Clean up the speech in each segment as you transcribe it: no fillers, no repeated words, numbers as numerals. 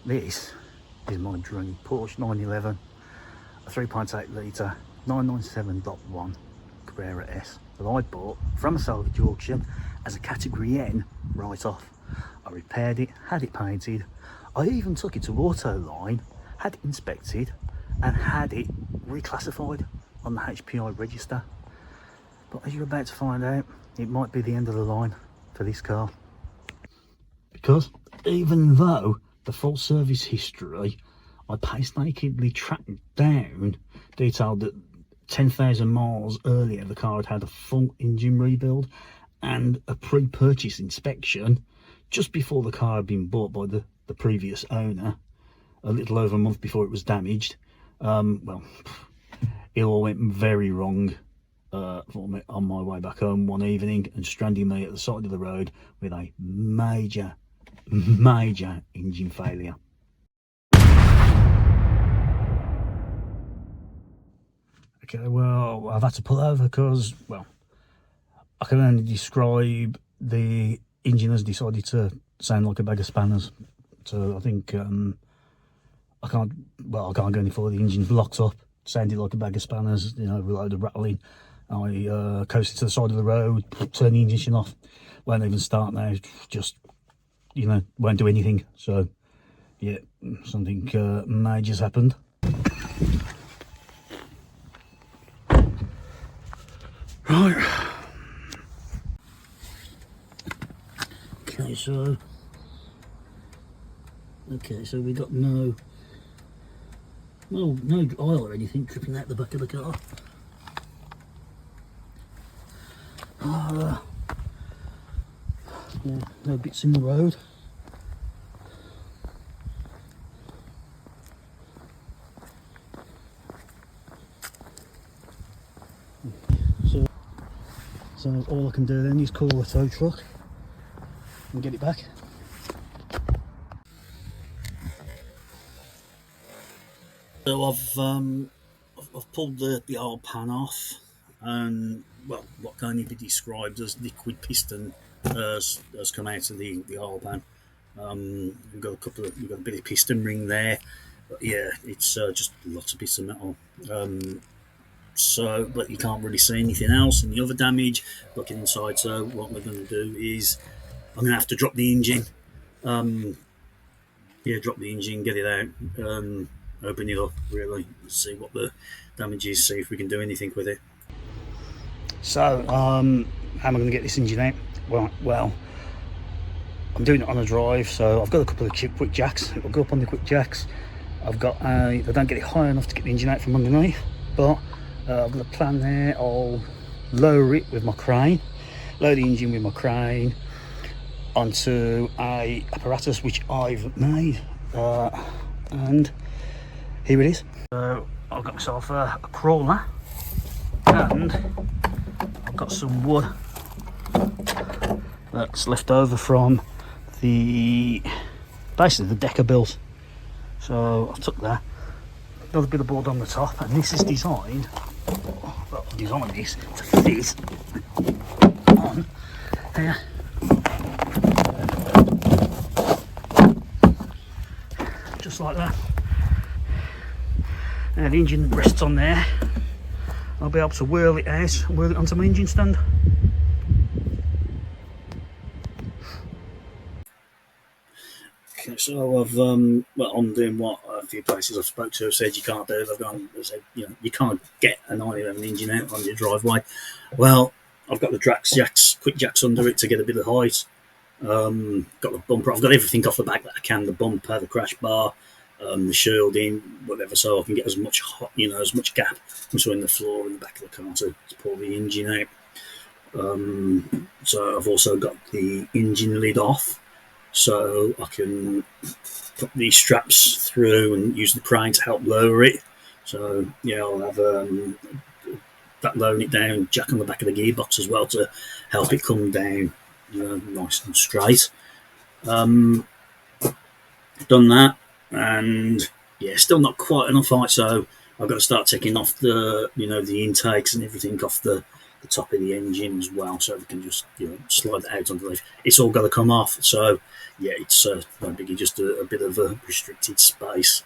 This is my dream Porsche 911, a 3.8 litre 997.1 Carrera S that I bought from a salvage auction as a category N write-off. I repaired it, had it painted, I even took it to Autoline, had it inspected and had it reclassified on the HPI register. But as you're about to find out, it might be the end of the line for this car. Because even though the full service history I painstakingly tracked down detailed that 10,000 miles earlier the car had had a full engine rebuild and a pre-purchase inspection just before the car had been bought by the previous owner, a little over a month before it was damaged. Well, it all went very wrong for me on my way back home one evening and stranding me at the side of the road with a major engine failure. Okay, well, I've had to pull over because, well, I can only describe the engine has decided to sound like a bag of spanners. So I think I can't go any further. The engine's locked up, sounded like a bag of spanners, you know, with a load of rattling. I coasted to the side of the road, turned the ignition off, won't even start now, just, you know, won't do anything. So yeah, something major's happened. Right. Okay, so we got no oil or anything dripping out the back of the car. Yeah, no bits in the road. So all I can do then is call the tow truck and get it back. So I've pulled the old pan off, and well, what can only be described as liquid piston has come out of the oil pan. We've got a bit of piston ring there, but yeah, it's just lots of bits of metal. So, but you can't really see anything else. And the other damage, looking inside. So what we're going to do is I'm going to have to drop the engine. Drop the engine, get it out, open it up, really, see what the damage is, see if we can do anything with it. So, how am I going to get this engine out? Well, I'm doing it on a drive, so I've got a couple of quick jacks. I'll go up on the quick jacks. I've got I don't get it high enough to get the engine out from underneath, but I've got a plan there. I'll lower it with my crane, load the engine with my crane onto a apparatus which I've made, and here it is. So I've got myself a crawler, and I've got some wood that's left over from basically the decker built. So I took that, got a bit of board on the top, and this is designed, well, I designed this to fit on here. Just like that. Now the engine rests on there. I'll be able to whirl it out, whirl it onto my engine stand. Okay, so I've I'm doing what a few places I've spoke to have said you can't do. They've said, you know, you can't get a 911 engine out on your driveway. Well, I've got the quick jacks under it to get a bit of height. Got the bumper. I've got everything off the back that I can: the bumper, the crash bar, the shielding, whatever, so I can get as much as much gap between the floor and the back of the car to pull the engine out. So I've also got the engine lid off, so I can put these straps through and use the crane to help lower it. So yeah, I'll have that lowering it down, jack on the back of the gearbox as well to help it come down, you know, nice and straight. Done that, and yeah, still not quite enough height, so I've got to start taking off the intakes and everything off the the top of the engine as well, so we can just slide that out underneath. It's all got to come off, so yeah, it's no biggie, just a bit of a restricted space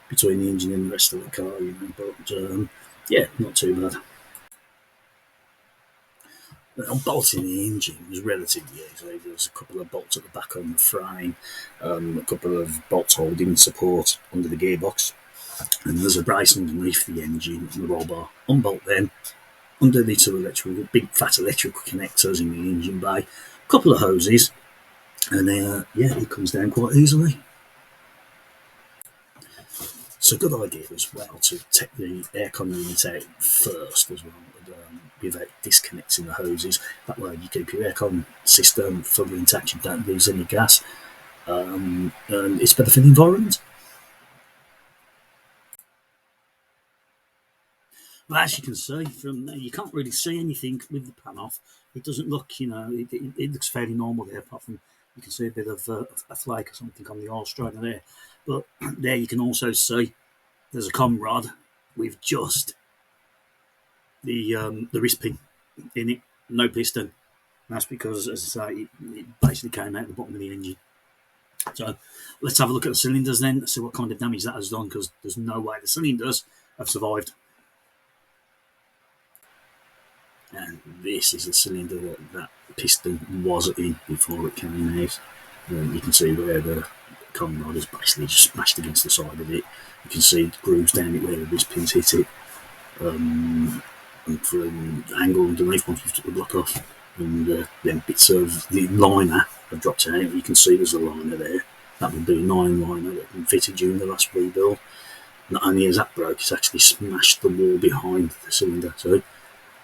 between the engine and the rest of the car, but yeah, not too bad. Bolting the engine was relatively easy. There's a couple of bolts at the back on the frame, a couple of bolts holding support under the gearbox, and there's a brace underneath the engine and the roll bar. Unbolt them, under the two big fat electrical connectors in the engine bay, a couple of hoses, and yeah, it comes down quite easily. It's a good idea as well to take the aircon unit out first as well, without disconnecting the hoses. That way you keep your aircon system fully intact, you don't lose any gas, and it's better for the environment. Well, as you can see from there, you can't really see anything with the pan off. It doesn't look, it looks fairly normal there, apart from you can see a bit of a flake or something on the oil strainer there. But there you can also see there's a com rod with just the wrist pin in it, no piston. And that's because, as I say, it basically came out the bottom of the engine. So let's have a look at the cylinders then, see what kind of damage that has done, because there's no way the cylinders have survived. And this is the cylinder that piston was in before it came out. You can see where the com rod is basically just smashed against the side of it. You can see grooves down it where the wrist pins hit it. And from the angle underneath, once we've took the block off, and then bits of the liner have dropped out. You can see there's a liner there. That would be a 9 liner that had been fitted during the last rebuild. Not only has that broke, it's actually smashed the wall behind the cylinder. So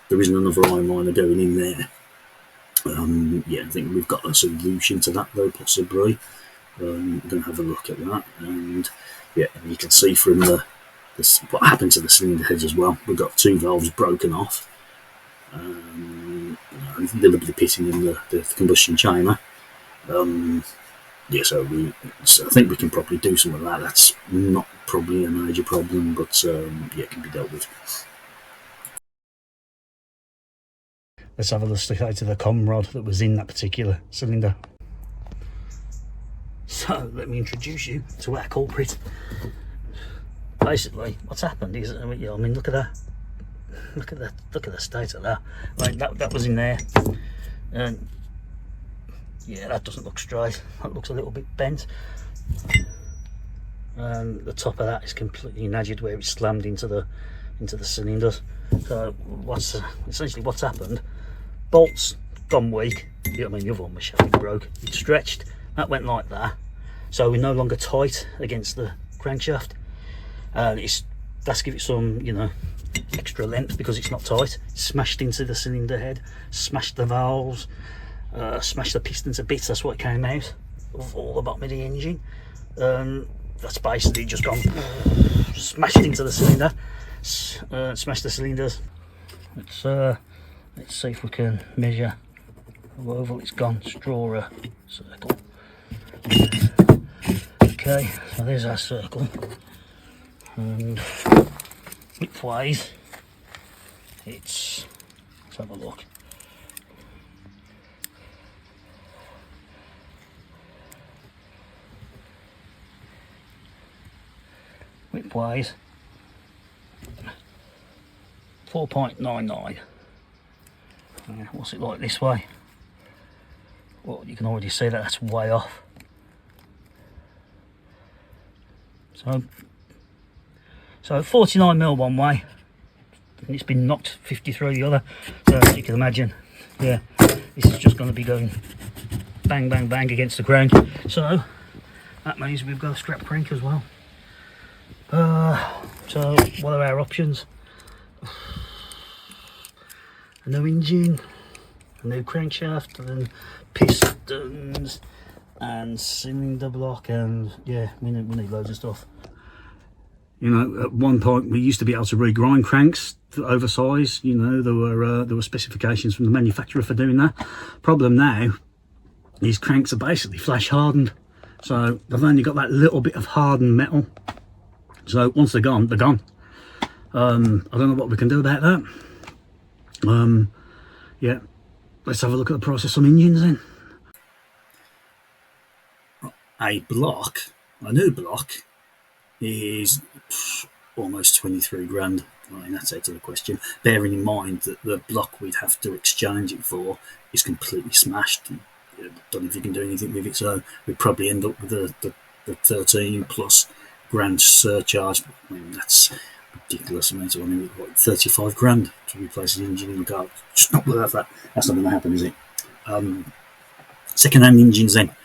there isn't another iron liner going in there. Yeah, I think we've got a solution to that though, possibly. We're going to have a look at that, and yeah, and you can see from what happened to the cylinder heads as well. We've got 2 valves broken off, a little bit of pitting in the combustion chamber. Yeah, so I think we can probably do some of that. That's not probably a major problem, but yeah, it can be dealt with. Let's have a look at the com rod that was in that particular cylinder. So let me introduce you to our culprit. Basically, what's happened is, I mean, look at that. Look at the state of that. Right, that was in there, and yeah, that doesn't look straight. That looks a little bit bent. And the top of that is completely nadgered where it's slammed into the cylinders. So essentially what's happened? Bolts gone weak. I mean, the other one was shattered, broke. It stretched. That went like that. So we're no longer tight against the crankshaft. And that's give it some, extra length because it's not tight. It's smashed into the cylinder head, smashed the valves, smashed the pistons a bit. That's what came out of all the bottom of the engine. That's basically just gone smashed into the cylinder, smashed the cylinders. Let's see if we can measure how oval it's gone. Draw a circle. Okay, so there's our circle, and width-wise, let's have a look. Width-wise, 4.99. What's it like this way? Well, you can already see that that's way off. So 49mm one way, and it's been knocked 50 through the other. So as you can imagine, yeah, this is just going to be going bang, bang, bang against the ground. So that means we've got a scrap crank as well. So what are our options? A new engine, a new crankshaft, and pistons and cylinder block, and yeah, we need loads of stuff. At one point we used to be able to regrind cranks to oversize. There were specifications from the manufacturer for doing that. Problem now, these cranks are basically flash hardened, so they've only got that little bit of hardened metal. So once they're gone, they're gone. I don't know what we can do about that. Yeah, let's have a look at the price of some engines then. A new block is almost 23 grand. I mean, that's out of the question. Bearing in mind that the block we'd have to exchange it for is completely smashed. I don't know if you can do anything with it, so we'd probably end up with the 13 plus grand surcharge. I mean, that's ridiculous amount of money. Like 35 grand to replace the engine in the car. Just not worth that. That's not going to happen, is it? Second-hand engines then.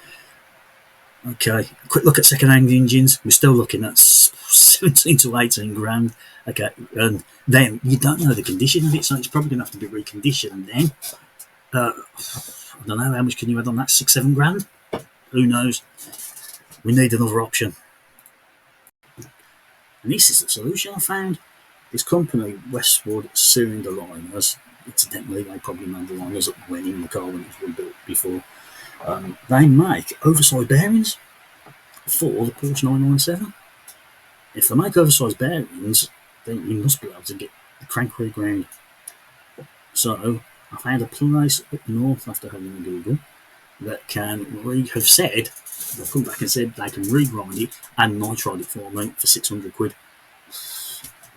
Okay, quick look at second-hand engines. We're still looking at 17 to 18 grand. Okay, and then you don't know the condition of it, so it's probably going to have to be reconditioned then. I don't know, how much can you add on that? 6-7 grand? Who knows? We need another option. And this is the solution I found. This company, Westwood Cylinder Liners, incidentally, they probably made the liners that went in the car when it was built before. They make oversized bearings for the Porsche 997. If they make oversized bearings, then you must be able to get the crank reground. So I found a place up north after having a Google that have said, they've come back and said they can regrind it and nitride it for me for 600 quid.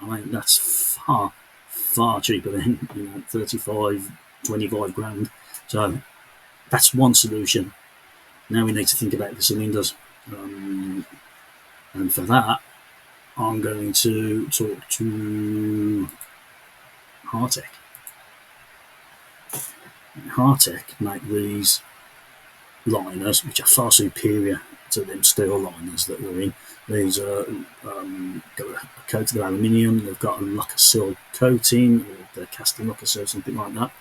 I mean, that's far, far cheaper than 35, 25 grand. So that's one solution. Now we need to think about the cylinders. And for that, I'm going to talk to Hartec. Hartec make these liners, which are far superior to them steel liners that we're in. These are got a coated aluminium. They've got a lacquer seal coating, or they're casting lacquer seal, something like that.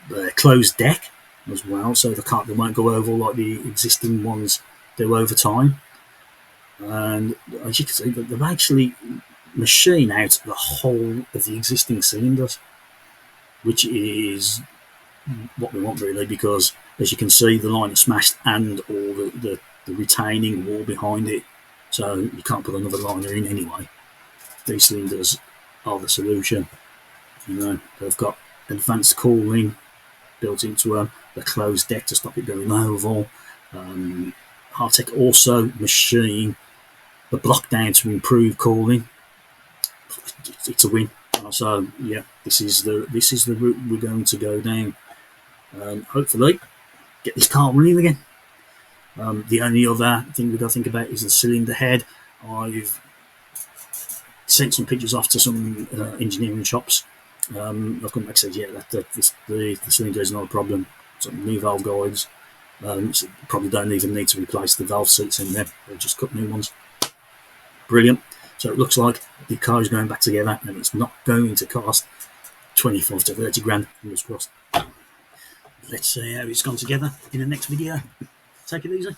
They're closed deck as well, so they won't go over like the existing ones do over time. And as you can see, they've actually machined out the whole of the existing cylinders, which is what we want really, because as you can see, the line is smashed and all the retaining wall behind it, so you can't put another liner in anyway. These cylinders are the solution. They've got advanced cooling built into them, the closed deck to stop it going oval. Hartec also machine the block down to improve cooling. It's a win. So yeah, this is the route we're going to go down. Hopefully get this car running again. The only other thing we've got to think about is the cylinder head. I've sent some pictures off to some engineering shops. I've come back and said, yeah, the cylinder is not a problem. Some new valve guides. So probably don't even need to replace the valve seats in there. They'll just cut new ones. Brilliant. So it looks like the car is going back together, and it's not going to cost 25 to 30 grand. Fingers crossed. Let's see how it's gone together in the next video. Take it easy.